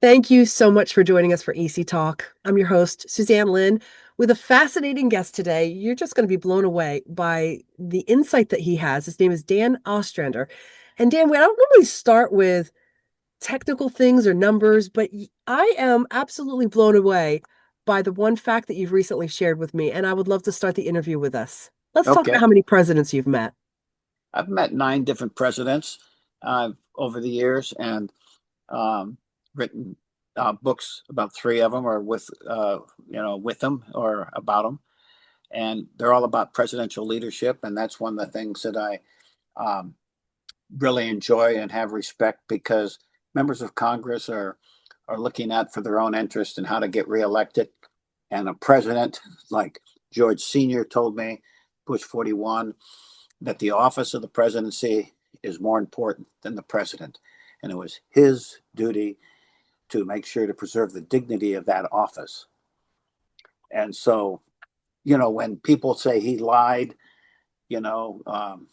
Thank you so much for joining us for EC Talk. I'm your host, Suzanne Lynn, with a fascinating guest today. You're just going to be blown away by the insight that he has. His name is Dan Ostrander. And Dan, we don't normally start with technical things or numbers, but I am absolutely blown away by the one fact that you've recently shared with me. And I would love to start the interview with us. Let's talk about Okay. how many presidents you've met. I've met nine different presidents over the years and um, written books about three of them or with them or about them. And they're all about presidential leadership. And that's one of the things that I um, really enjoy and have respect because members of Congress are looking out for their own interest and how to get reelected. And a president like George Sr. told me, Bush 41, that the office of the presidency is more important than the president. And it was his duty to make sure to preserve the dignity of that office. And so, when people say he lied, you know, um,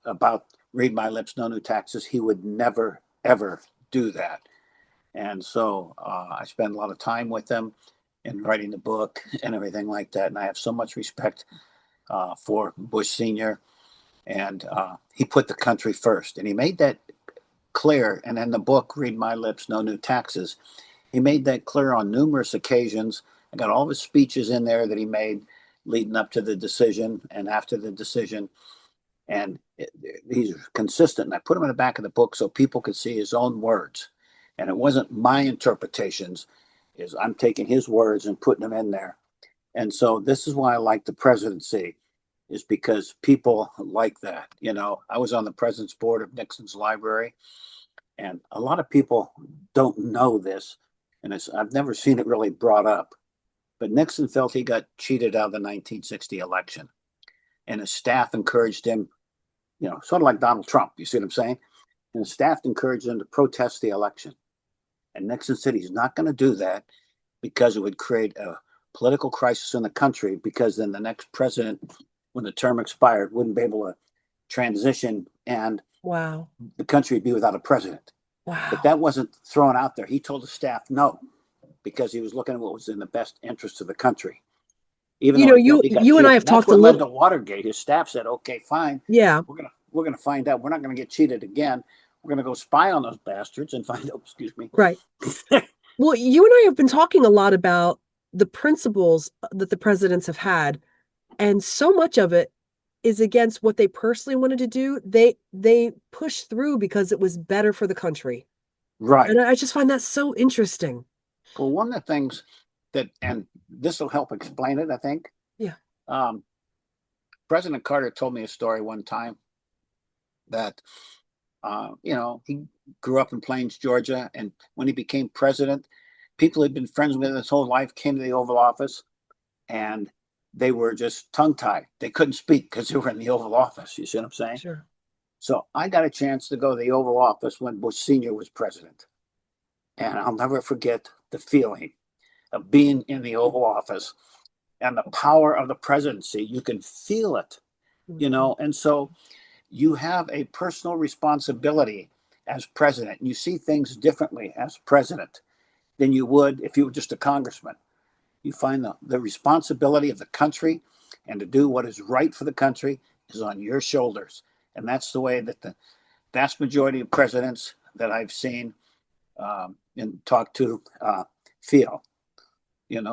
about read my lips, no new taxes, he would never, ever do that. And so I spend a lot of time with him in writing the book and everything like that. And I have so much respect for Bush Sr. And he put the country first. And he made that clear. And in the book, Read My Lips, No New Taxes, he made that clear on numerous occasions. I got all of his speeches in there that he made leading up to the decision and after the decision. And he's consistent. And I put them in the back of the book so people could see his own words. And it wasn't my interpretations, is I'm taking his words and putting them in there. And so this is why I like the presidency, is because people like that. I was on the president's board of Nixon's library, and a lot of people don't know this, and I've never seen it really brought up. But Nixon felt he got cheated out of the 1960 election, and his staff encouraged him, sort of like Donald Trump. You see what I'm saying? And his staff encouraged him to protest the election. And Nixon said he's not going to do that because it would create a political crisis in the country, because then the next president, when the term expired, wouldn't be able to transition and Wow. the country would be without a president. But Wow. that wasn't thrown out there. He told the staff no, because he was looking at what was in the best interest of the country, even You though know, he felt you he got you and I cheated. have And that's talked a what led little, to Watergate. His staff said, "Okay, fine, yeah, we're gonna find out. We're not gonna get cheated again. We're gonna go spy on those bastards and find out." Excuse me. right. Well, you and I have been talking a lot about the principles that the presidents have had, and so much of it is against what they personally wanted to do. They pushed through because it was better for the country. And Right. I just find that so interesting. Well, one of the things that, and this will help explain it, I think. Yeah. Um, President Carter told me a story one time that, he grew up in Plains, Georgia, and when he became president, people he'd been friends with his whole life came to the Oval Office, and they were just tongue tied. They couldn't speak because they were in the Oval Office. You see what I'm saying? Sure. So I got a chance to go to the Oval Office when Bush Sr. was president. And I'll never forget the feeling of being in the Oval Office and the power of the presidency. You can feel it, Mhm. and so you have a personal responsibility as president. You see things differently as president than you would if you were just a congressman. You find the responsibility of the country and to do what is right for the country is on your shoulders. And that's the way that the vast majority of presidents that I've seen and talked to feel.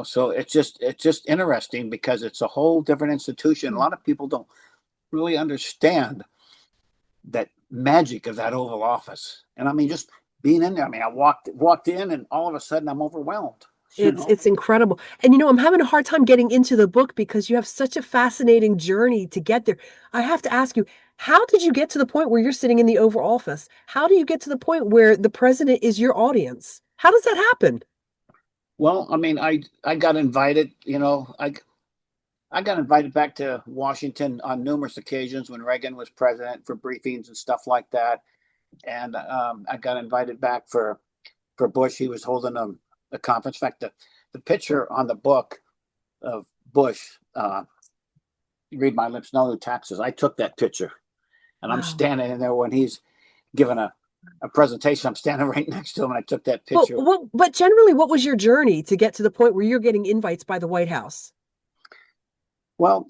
So it's just interesting because it's a whole different institution. A lot of people don't really understand that magic of that Oval Office. And I mean, just being in there. I mean, I walked in, and all of a sudden, I'm overwhelmed. You know, It's incredible. And I'm having a hard time getting into the book because you have such a fascinating journey to get there. I have to ask you, how did you get to the point where you're sitting in the Oval Office? How do you get to the point where the president is your audience? How does that happen? well, I mean, I got invited. I got invited back to Washington on numerous occasions when Reagan was president for briefings and stuff like that. And I got invited back for Bush. He was holding a conference. In fact, the picture on the book of Bush, read my lips, no new taxes. I took that picture, and I'm Wow. standing in there when he's giving a a presentation. I'm standing right next to him, and I took that But picture. but generally, what was your journey to get to the point where you're getting invites by the White House? Well,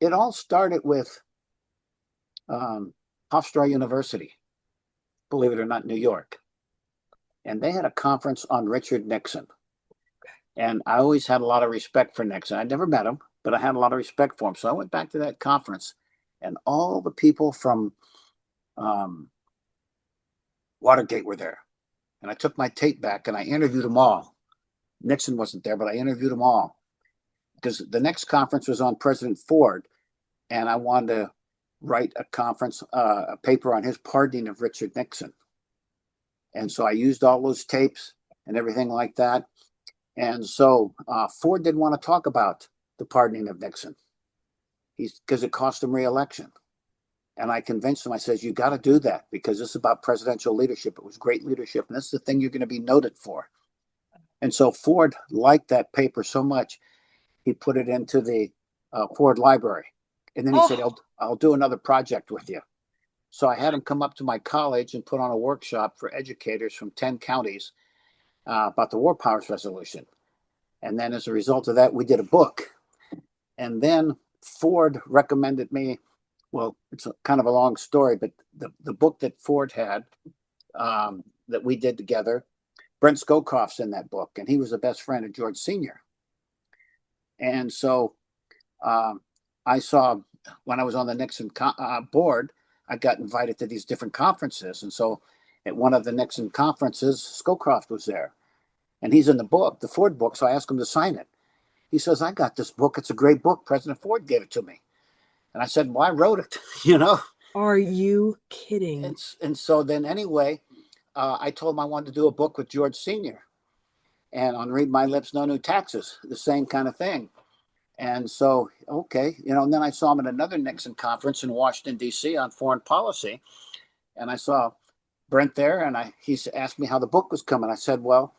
it all started with um, Hofstra University, believe it or not, New York, and they had a conference on Richard Nixon. And I always had a lot of respect for Nixon. I never met him, but I had a lot of respect for him. So I went back to that conference, and all the people from um, Watergate were there. And I took my tape back and I interviewed them all. Nixon wasn't there, but I interviewed them all because the next conference was on President Ford, and I wanted to write a paper on his pardoning of Richard Nixon. And so I used all those tapes and everything like that. And so Ford didn't want to talk about the pardoning of Nixon. He's because it cost him re-election. And I convinced him. I says, "You got to do that because this is about presidential leadership. It was great leadership, and this is the thing you're going to be noted for." And so Ford liked that paper so much, he put it into the Ford Library. And then he said, Oh, I'll do another project with you. So I had him come up to my college and put on a workshop for educators from 10 counties about the War Powers Resolution. And then as a result of that, we did a book. And then Ford recommended me. Well, it's kind of a long story, but the book that Ford had that we did together, Brent Scowcroft's in that book, and he was the best friend of George Sr. And so um, I saw when I was on the Nixon board, I got invited to these different conferences. And so at one of the Nixon conferences, Scowcroft was there, and he's in the book, the Ford book. So I asked him to sign it. He says, "I got this book. It's a great book. President Ford gave it to me." And I said, "Well, I wrote it, you know." are you kidding? And so then anyway, I told him I wanted to do a book with George Sr. and on Read My Lips, No New Taxes, the same kind of thing. And so, okay, and then I saw him at another Nixon conference in Washington, D.C. on foreign policy. And I saw Brent there, and he asked me how the book was coming. I said, well,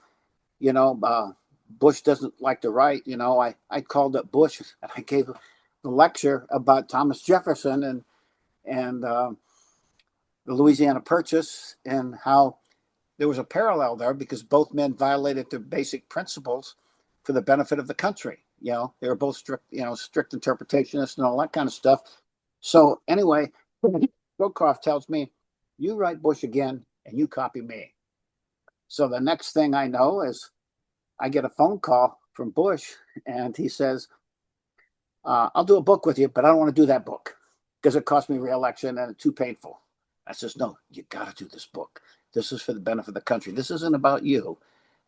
Bush doesn't like to write. I called up Bush and I gave a lecture about Thomas Jefferson and the Louisiana Purchase and how there was a parallel there because both men violated their basic principles for the benefit of the country. They were both strict interpretationists and all that kind of stuff. So anyway, Scowcroft tells me, "You write Bush again and you copy me." So the next thing I know is I get a phone call from Bush, and he says, "I'll do a book with you, but I don't want to do that book because it cost me re-election and it's too painful." I says, "No, you got to do this book. This is for the benefit of the country. This isn't about you.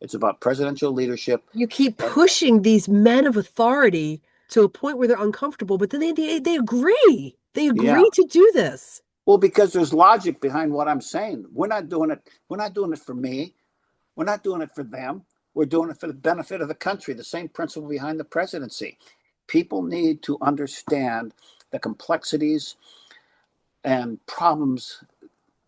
It's about presidential leadership." You keep And pushing these men of authority to a point where they're uncomfortable, but then they agree. They yeah, agree to do this. well, because there's logic behind what I'm saying. We're not doing it. We're not doing it for me. We're not doing it for them. We're doing it for the benefit of the country. The same principle behind the presidency. People need to understand the complexities and problems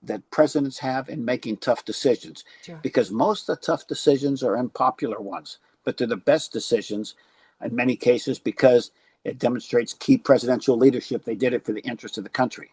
that presidents have in making tough decisions Sure. because most of the tough decisions are unpopular ones, but they're the best decisions in many cases because it demonstrates key presidential leadership. They did it for the interest of the country.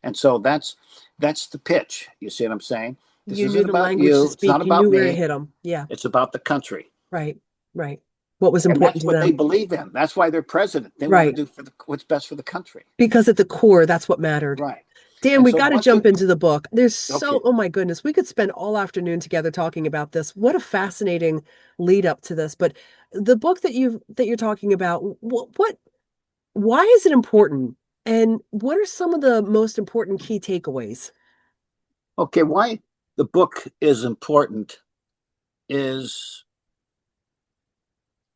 And so that's the pitch. You see what I'm saying? This You knew isn't the about language to you. It's not speak. You about knew where to me. hit them. Yeah, It's about the country. right, right. What was And important that's to what they them. believe in. That's why they're president. They want to Right. do what's best for the country. Because at the core, that's what mattered. Right. Dan, And we so got to once jump we, into the book. There's so, okay, oh my goodness, we could spend all afternoon together talking about this. What a fascinating lead up to this. But the book that you're talking about, why is it important? And what are some of the most important key takeaways? okay, why the book is important is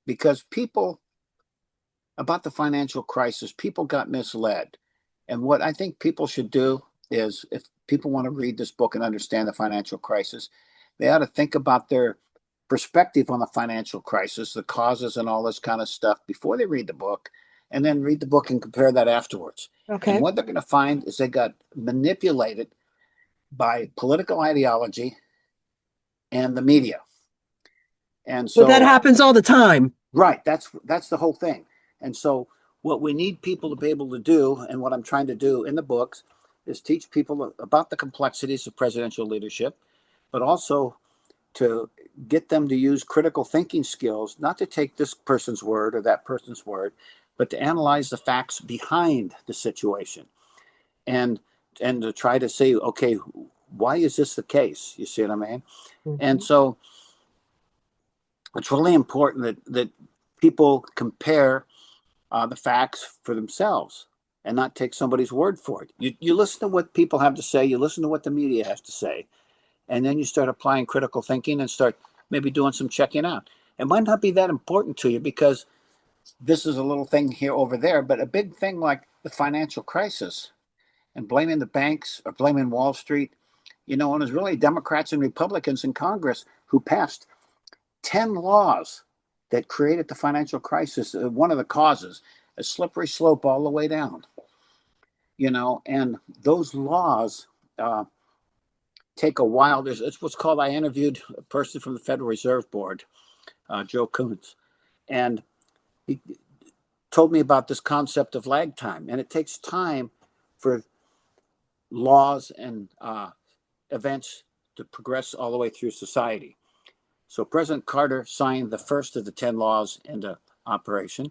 because people about the financial crisis, people got misled. And what I think people should do is if people want to read this book and understand the financial crisis, they ought to think about their perspective on the financial crisis, the causes, and all this kind of stuff before they read the book, and then read the book and compare that afterwards. And Okay. what they're going to find is they got manipulated by political ideology and the media. And But that so happens all the time. right. That's the whole thing. And so what we need people to be able to do, and what I'm trying to do in the books, is teach people about the complexities of presidential leadership, but also to get them to use critical thinking skills, not to take this person's word or that person's word, but to analyze the facts behind the situation and to try to say, okay, why is this the case? You see what I mean? And Mhm. so it's really important that people compare the facts for themselves and not take somebody's word for it. You listen to what people have to say, you listen to what the media has to say, and then you start applying critical thinking and start maybe doing some checking out. It might not be that important to you because this is a little thing here over there, but a big thing like the financial crisis and blaming the banks or blaming Wall Street, and it was really Democrats and Republicans in Congress who passed 10 laws that created the financial crisis. One of the causes, a slippery slope all the way down, and those laws take a while. It's what's called, I interviewed a person from the Federal Reserve Board, Joe Kuntz, and he told me about this concept of lag time. And it takes time for laws and events to progress all the way through society. So President Carter signed the first of the 10 laws into operation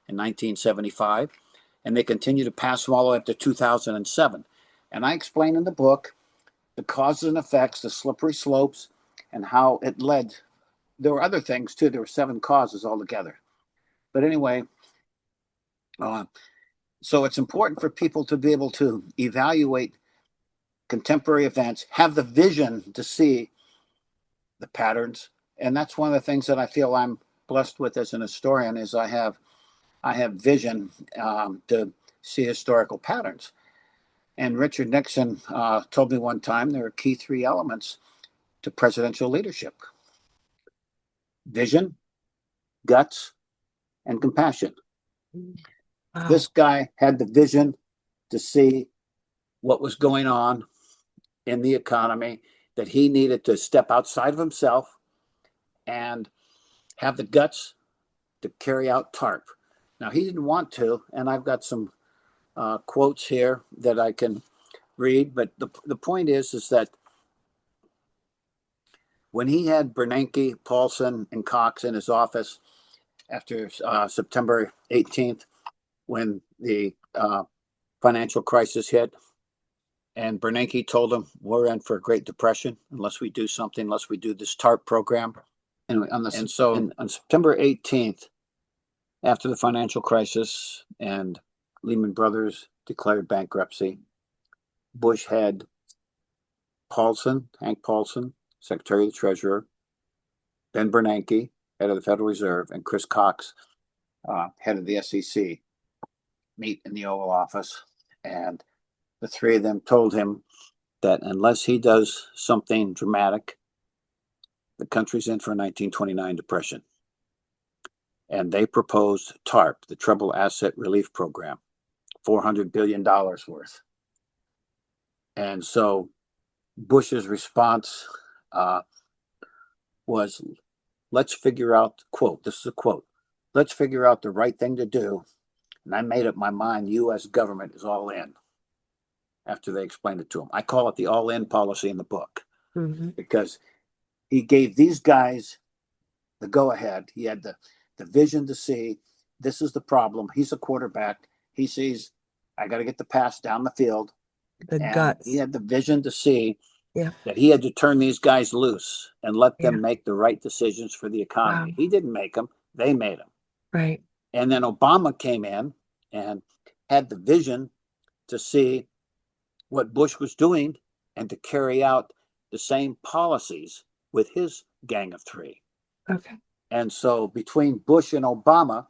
in 1975, and they continued to pass them all the way up to 2007. And I explain in the book the causes and effects, the slippery slopes, and how it led. There were other things too. There were 7 causes altogether. But anyway, uh, so it's important for people to be able to evaluate contemporary events, have the vision to see the patterns, and that's one of the things that I feel I'm blessed with as an historian is I have vision to see historical patterns. And Richard Nixon told me one time there are key 3 elements to presidential leadership: vision, guts, and compassion. This Wow. guy had the vision to see what was going on in the economy, that he needed to step outside of himself and have the guts to carry out TARP. Now, he didn't want to, and I've got some quotes here that I can read, but the point is that when he had Bernanke, Paulson, and Cox in his office after September 18th, when the financial crisis hit, and Bernanke told him, we're in for a Great Depression unless we do something, unless we do this TARP program. And so on September 18th, after the financial crisis and Lehman Brothers declared bankruptcy, Bush had Paulson, Hank Paulson, Secretary of the Treasurer, Ben Bernanke, head of the Federal Reserve, and Chris Cox, head of the SEC, meet in the Oval Office. And the 3 of them told him that unless he does something dramatic, the country's in for a 1929 depression. And they proposed TARP, the Troubled Asset Relief Program, $400 billion worth. And so Bush's response was, let's figure out, quote, this is a quote, let's figure out the right thing to do. And I made up my mind, U.S. government is all in, after they explained it to him. I call it the all in policy in the book Hmm. because he gave these guys the go ahead. He had the vision to see this is the problem. He's a quarterback. He sees, I got to get the pass down the field. The And he guts. had the vision to see Yeah. that he had to turn these guys loose and let Yeah. them make the right decisions for the economy. Wow. He didn't make them, they made them. Right. And then Obama came in and had the vision to see what Bush was doing and to carry out the same policies with his gang of 3. Okay. And so between Bush and Obama,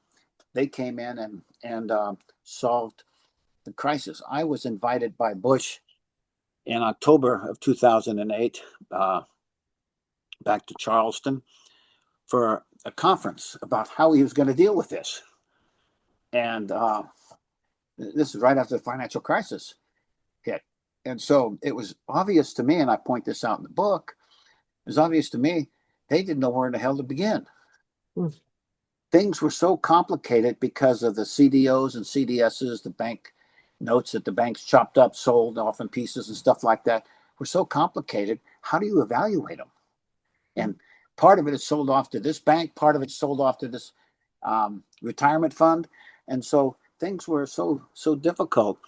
they came in and solved the crisis. I was invited by Bush in October of 2008 back to Charleston for a conference about how he was going to deal with this. And this is right after the financial crisis hit. And so it was obvious to me, and I point this out in the book, it was obvious to me they didn't know where in the hell to begin. Mm. Things were so complicated because of the CDOs and CDSs, the bank notes that the banks chopped up, sold off in pieces and stuff like that were so complicated. How do you evaluate them? And part of it is sold off to this bank, part of it's sold off to this retirement fund, and so things were so difficult,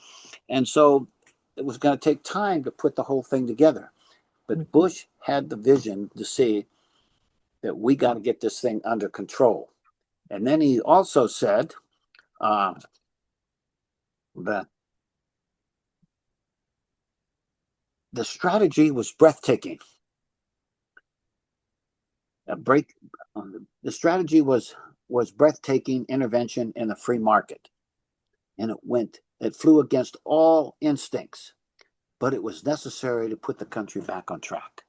and so it was going to take time to put the whole thing together. But Mhm. Bush had the vision to see that we got to get this thing under control. And then he also said uh, that the strategy was breathtaking. A break. The strategy was breathtaking intervention in the free market, and it flew against all instincts, but it was necessary to put the country back on track.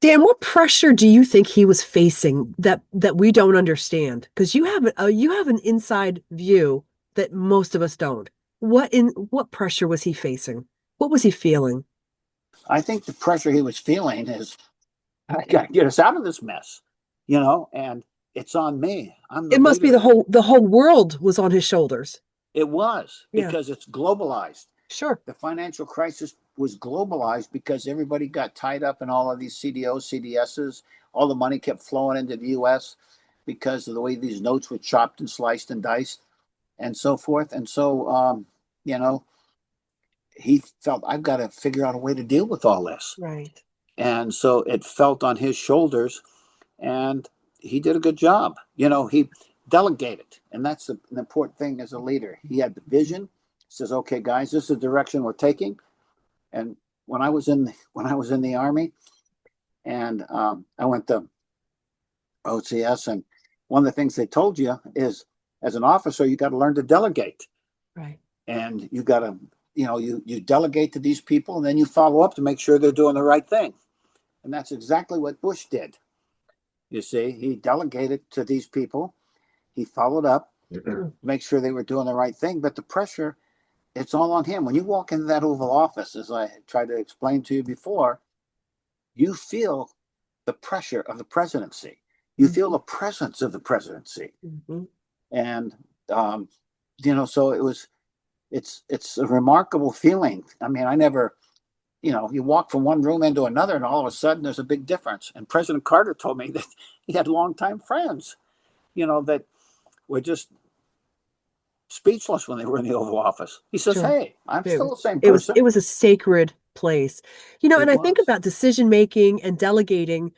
Dan, what pressure do you think he was facing that we don't understand? Because you have an inside view that most of us don't. What pressure was he facing? What was he feeling? I think the pressure he was feeling is, I got to get us out of this mess, and it's on me. I'm the It must be leader. the whole world was on his shoulders. It was Yeah, because it's globalized. sure. The financial crisis was globalized because everybody got tied up in all of these CDOs, CDSs. All the money kept flowing into the US because of the way these notes were chopped and sliced and diced and so forth. And so, you know, he felt, I've got to figure out a way to deal with all this. Right. And so it felt on his shoulders, and he did a good job. He delegated, and that's an important thing as a leader. He had the vision, says, okay, guys, this is the direction we're taking. And when I was in the army, and I went to OCS, and one of the things they told you is, as an officer, you got to learn to delegate, Right. and you got to, you delegate to these people, and then you follow up to make sure they're doing the right thing. And that's exactly what Bush did. You see, he delegated to these people, he followed up, make sure they were doing the right thing. But the pressure, it's all on him. When you walk into that Oval Office, as I tried to explain to you before, you feel the pressure of the presidency. You feel Mhm. the presence of the presidency, Mhm. and um, so it's a remarkable feeling. I mean, I never, you walk from one room into another, and all of a sudden there's a big difference. And President Carter told me that he had longtime friends, that were just speechless when they were in the Oval Office. He says, Sure. "Hey, I'm It still was the same it was person." it was a sacred place. And It I think was. about decision making and delegating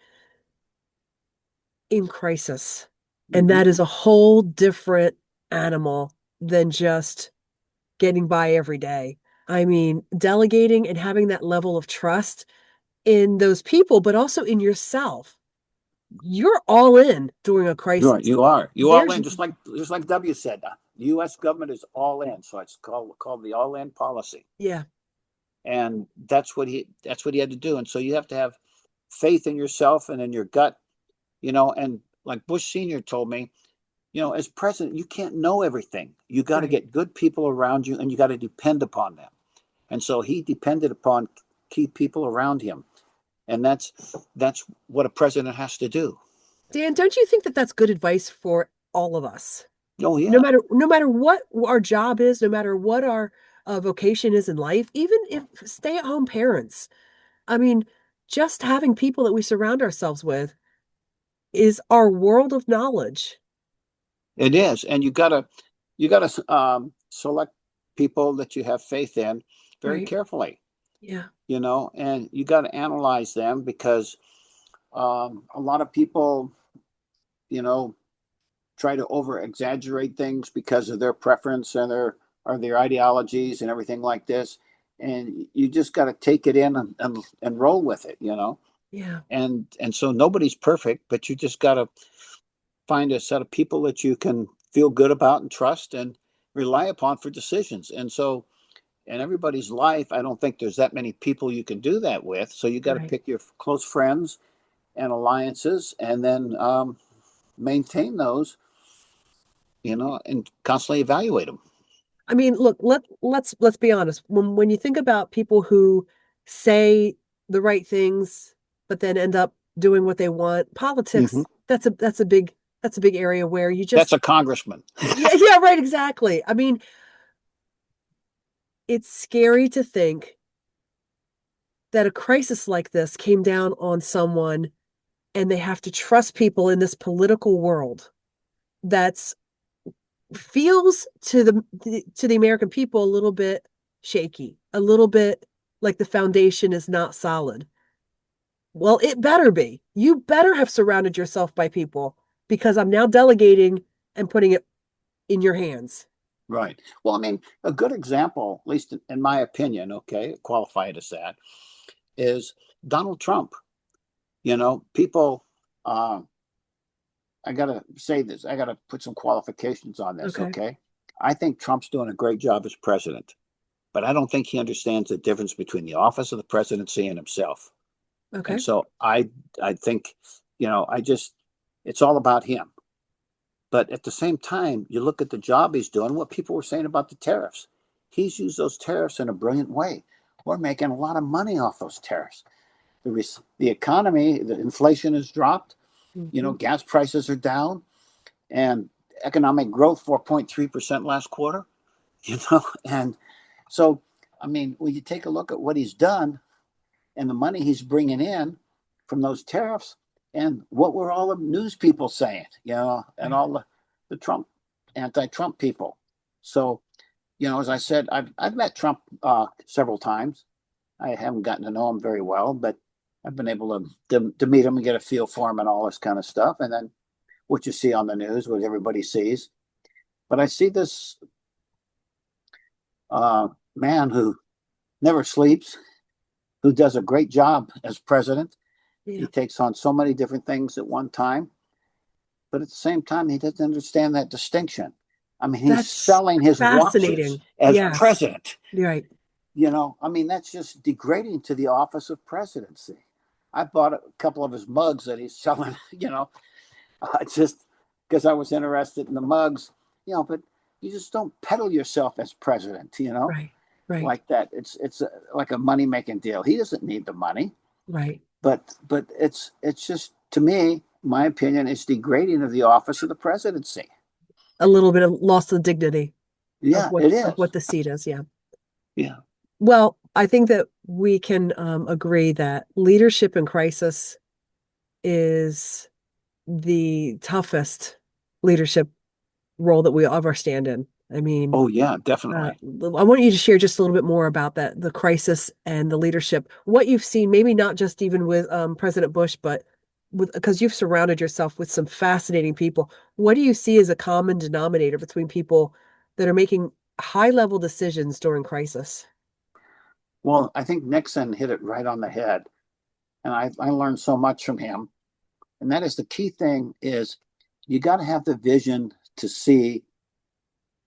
in crisis. And Mm-hmm. that is a whole different animal than just getting by every day. I mean, delegating and having that level of trust in those people, but also in yourself. You're all in during a You are. crisis. You are. You all There's in. Just like W said. The U.S. government is all in, so it's called the all in policy, Yeah, and that's what he had to do. And so you have to have faith in yourself and in your gut, And like Bush Senior told me, as president, you can't know everything. You got to right. get good people around you, and you got to depend upon them. And so he depended upon key people around him, and that's what a president has to do. Dan, don't you think that that's good advice for all of us? Oh No yeah, matter what our job is, no matter what our vocation is in life, even if stay-at-home parents, I mean, just having people that we surround ourselves with is our world of knowledge. it is, and you gotta select people that you have faith in very Right. carefully, Yeah. and you got to analyze them because a lot of people, you know, try to over exaggerate things because of their preference and their ideologies and everything like this. And you just got to take it in and roll with it. Yeah. And so nobody's perfect, but you just got to find a set of people that you can feel good about and trust and rely upon for decisions. And so in everybody's life, I don't think there's that many people you can do that with. So you got to Right. pick your close friends and alliances, and then maintain those, and constantly evaluate them. I mean, look, let's be honest. When you think about people who say the right things but then end up doing what they want, Mm-hmm. politics, that's a big area where you That's just a congressman. yeah, yeah, right, exactly. I mean, it's scary to think that a crisis like this came down on someone and they have to trust people in this political world that's feels to the American people a little bit shaky, a little bit like the foundation is not solid. Well, it better be. You better have surrounded yourself by people because I'm now delegating and putting it in your hands. Right. Well, I mean, a good example, at least in my opinion, okay, qualify it as that, is Donald Trump. People, uh, I got to say this, I got to put some qualifications on this, Okay. okay? I think Trump's doing a great job as president, but I don't think he understands the difference between the office of the presidency and himself. And Okay. so I think, I just, it's all about him. But at the same time, you look at the job he's doing, what people were saying about the tariffs. He's used those tariffs in a brilliant way. We're making a lot of money off those tariffs. The economy, the inflation has dropped. Mm-hmm. Gas prices are down, and economic growth 4.3% last quarter. And so, I mean, when you take a look at what he's done and the money he's bringing in from those tariffs, and what were all the news people saying, and Right. all the Trump, anti-Trump people. So, as I said, I've met Trump several times. I haven't gotten to know him very well, but I've been able to meet him and get a feel for him and all this kind of stuff. And then what you see on the news, what everybody sees. But I see this man who never sleeps, who does a great job as president. He Yeah. takes on so many different things at one time, but at the same time, he doesn't understand that distinction. I mean, he's That's selling his watches fascinating. as Yes. president. You're right. I mean, that's just degrading to the office of presidency. I bought a couple of his mugs that he's selling, just because I was interested in the mugs, but you just don't peddle yourself as president, Right. Right. like that. Like a money making deal. He doesn't need the money, Right. but it's just, to me, my opinion, is degrading of the office of the presidency. A little bit of loss of dignity Yeah, it of what is. the seat is. Yeah. Yeah. Well, I think that we can agree that leadership in crisis is the toughest leadership role that we ever stand in. I mean, Oh yeah, definitely. I want you to share just a little bit more about that, the crisis and the leadership, what you've seen, maybe not just even with President Bush, but because you've surrounded yourself with some fascinating people. What do you see as a common denominator between people that are making high level decisions during crisis? Well, I think Nixon hit it right on the head, and I learned so much from him. And that is, the key thing is, you got to have the vision to see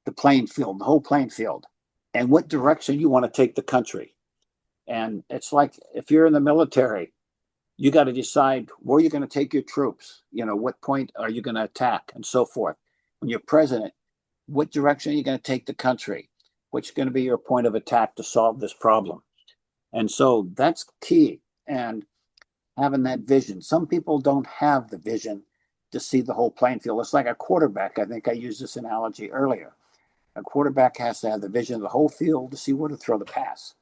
the playing field, the whole playing field, and what direction you want to take the country. And it's like, if you're in the military, you got to decide where you're going to take your troops. What point are you going to attack, and so forth. When you're president, what direction are you going to take the country? What's going to be your point of attack to solve this problem? And so that's key. And having that vision. Some people don't have the vision to see the whole playing field. It's like a quarterback. I think I used this analogy earlier. A quarterback has to have the vision of the whole field to see where to throw the pass.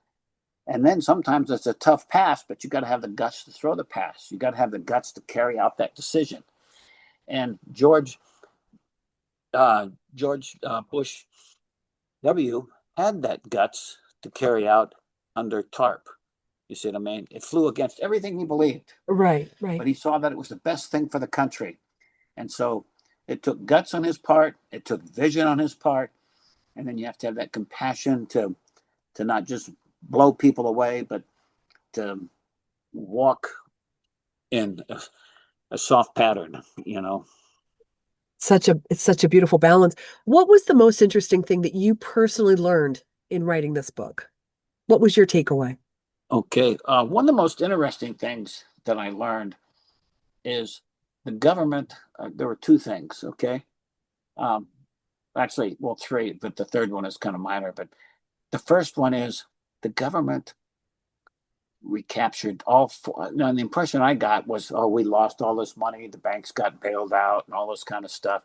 And then sometimes it's a tough pass, but you got to have the guts to throw the pass. You got to have the guts to carry out that decision. And George Bush W had that guts to carry out under TARP. You see what I mean? It flew against everything he believed, Right, right. but he saw that it was the best thing for the country. And so it took guts on his part, it took vision on his part, and then you have to have that compassion to not just blow people away, but to walk in a soft pattern. It's such a beautiful balance. What was the most interesting thing that you personally learned in writing this book? What was your takeaway? Okay, one of the most interesting things that I learned is the government. There were two things. Okay, um, actually, well, three, but the third one is kind of minor. But the first one is, the government recaptured all four. Now, the impression I got was, oh, we lost all this money, the banks got bailed out, and all this kind of stuff.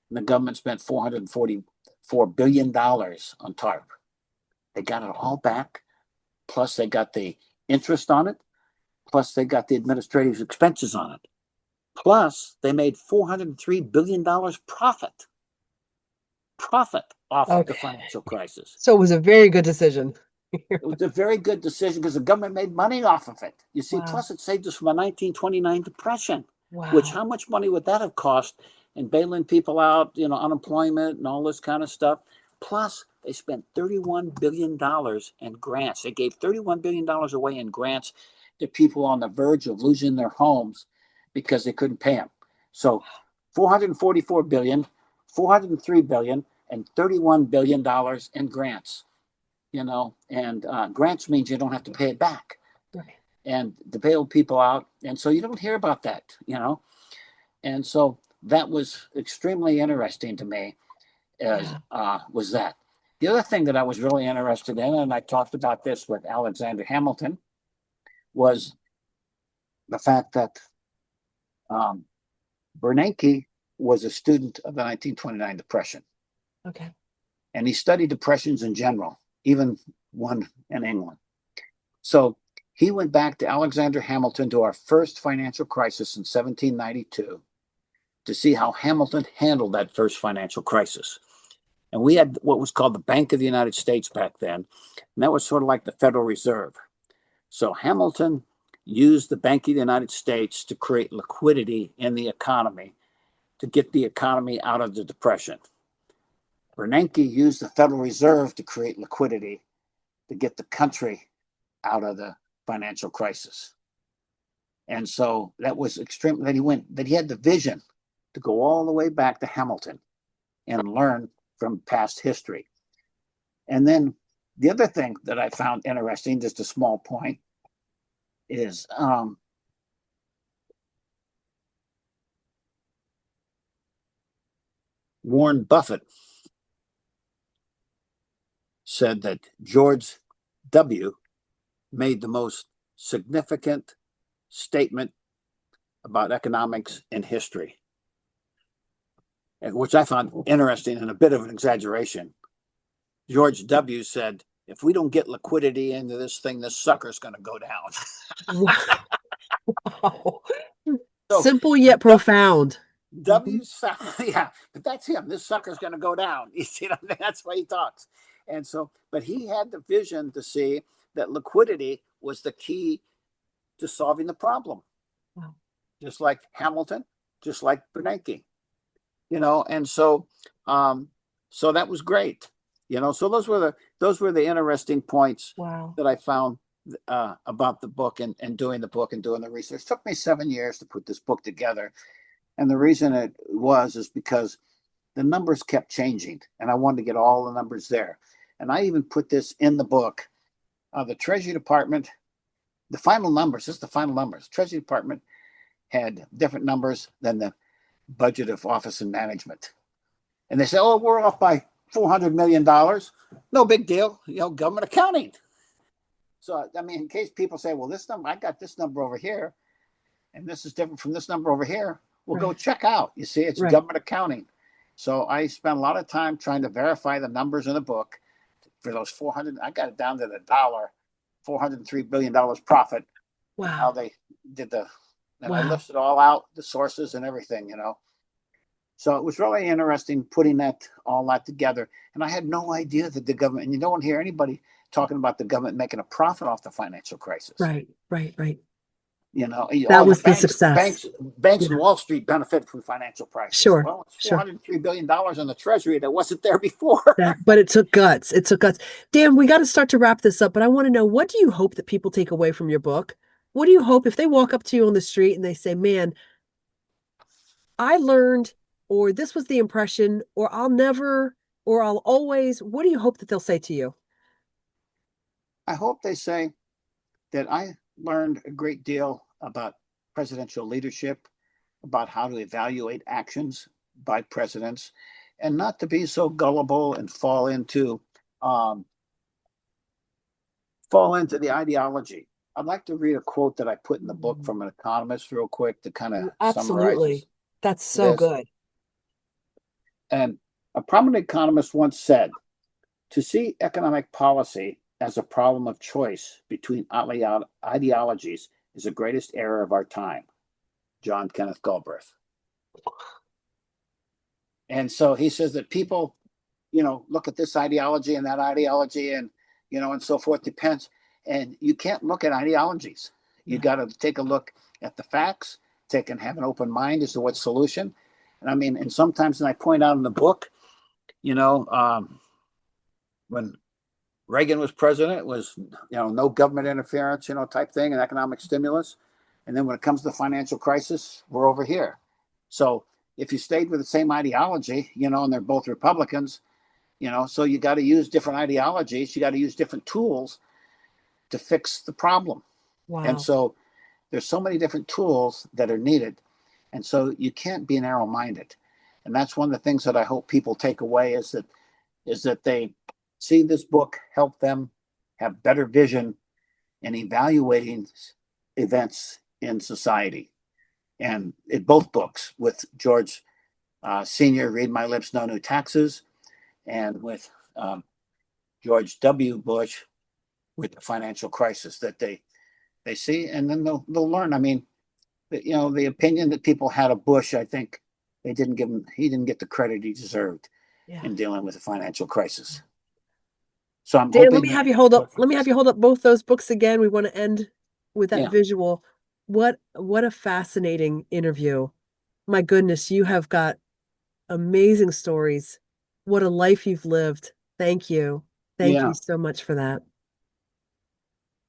And the government spent $444 billion on TARP. They got it all back. Plus, they got the interest on it. Plus, they got the administrative expenses on it. Plus, they made $403 billion profit off of the Okay. financial crisis. So it was a very good decision. It was a very good decision because the government made money off of it. You see, Wow. plus it saved us from a 1929 depression, which Wow. how much money would that have cost in bailing people out, unemployment and all this kind of stuff? Plus, they spent $31 billion in grants. They gave $31 billion away in grants to people on the verge of losing their homes because they couldn't pay them. So 444 billion, 403 billion, and $31 billion in grants, and grants means you don't have to pay it back Right. and to bail people out. And so you don't hear about that. And so that was extremely interesting to me as Yeah. was that. The other thing that I was really interested in, and I talked about this with Alexander Hamilton, was the fact that um, Bernanke was a student of the 1929 Depression, Okay. and he studied depressions in general, even one in England. So he went back to Alexander Hamilton to our first financial crisis in 1792 to see how Hamilton handled that first financial crisis. And we had what was called the Bank of the United States back then, and that was sort of like the Federal Reserve. So Hamilton used the Bank of the United States to create liquidity in the economy to get the economy out of the depression. Bernanke used the Federal Reserve to create liquidity to get the country out of the financial crisis. And so that was extreme that he had the vision to go all the way back to Hamilton and learn from past history. And then the other thing that I found interesting, just a small point, is Warren Buffett said that George W. made the most significant statement about economics in history, which I found interesting and a bit of an exaggeration. George W. said, if we don't get liquidity into this thing, this sucker's going to go down. Wow. So Simple yet profound. Mhm. W's, yeah, but that's him. This sucker's going to go down. You see, that's why he talks. And so, but he had the vision to see that liquidity was the key to solving the problem, Wow. just like Hamilton, just like Bernanke, and um, so that was great, so those were the interesting points Wow. that I found about the book and doing the book and doing the research. It took me 7 years to put this book together, and the reason it was is because the numbers kept changing, and I wanted to get all the numbers there. And I even put this in the book. The Treasury Department, the final numbers, this is the final numbers. Treasury Department had different numbers than the budget of office and management. And they say, oh, we're off by $400 million. No big deal, government accounting. So, I mean, in case people say, well, this number, I got this number over here, and this is different from this number over here, we'll go Right. check out. You see, it's Right. government accounting. So I spent a lot of time trying to verify the numbers in the book for those 400. I got it down to the dollar, $403 billion profit, and how Wow. they did and I Wow. listed all out, the sources and everything. So it was really interesting putting all that together. And I had no idea that the government, and you don't hear anybody talking about the government making a profit off the financial crisis. Right. Right. Right. Oh, That the was the banks, success. banks Yeah. in Wall Street benefit from financial crisis. Sure. Well, it's Sure. $403 billion in the Treasury that wasn't there before. But it took guts. It took guts. Dan, we got to start to wrap this up, but I want to know, what do you hope that people take away from your book? What do you hope if they walk up to you on the street and they say, man, I learned, or this was the impression, or I'll never, or I'll always, what do you hope that they'll say to you? I hope they say that I learned a great deal about presidential leadership, about how to evaluate actions by presidents, and not to be so gullible and um, fall into the ideology. I'd like to read a quote that I put in the book from an economist real quick that kind of summarizes Absolutely. That's so this. good. And a prominent economist once said, To see economic policy as a problem of choice between ideologies is the greatest error of our time. John Kenneth Galbraith. And so he says that people, look at this ideology and that ideology and, and so forth, depends. And you can't look at ideologies. You got to take a look at the facts, take and have an open mind as to what solution. And I mean, and sometimes, and I point out in the book, when Reagan was president, it was, no government interference, type thing and economic stimulus. And then when it comes to the financial crisis, we're over here. So if you stayed with the same ideology, and they're both Republicans, so you got to use different ideologies. You got to use different tools to fix the problem. And Wow. so there's so many different tools that are needed. And so you can't be narrow-minded. And that's one of the things that I hope people take away is that they see this book help them have better vision in evaluating events in society. And in both books, with George Sr., Read My Lips, No New Taxes, and with George W. Bush, with the financial crisis that they see, and then they'll learn. I mean, the opinion that people had of Bush, I think he didn't get the credit he deserved Yeah. in dealing with the financial crisis. So I'm Dan, let hoping me that, have you hold up. Let me have you hold up both those books again. We want to end with that yeah, visual. What a fascinating interview. My goodness, you have got amazing stories. What a life you've lived. Thank you. Thank yeah. you so much for that.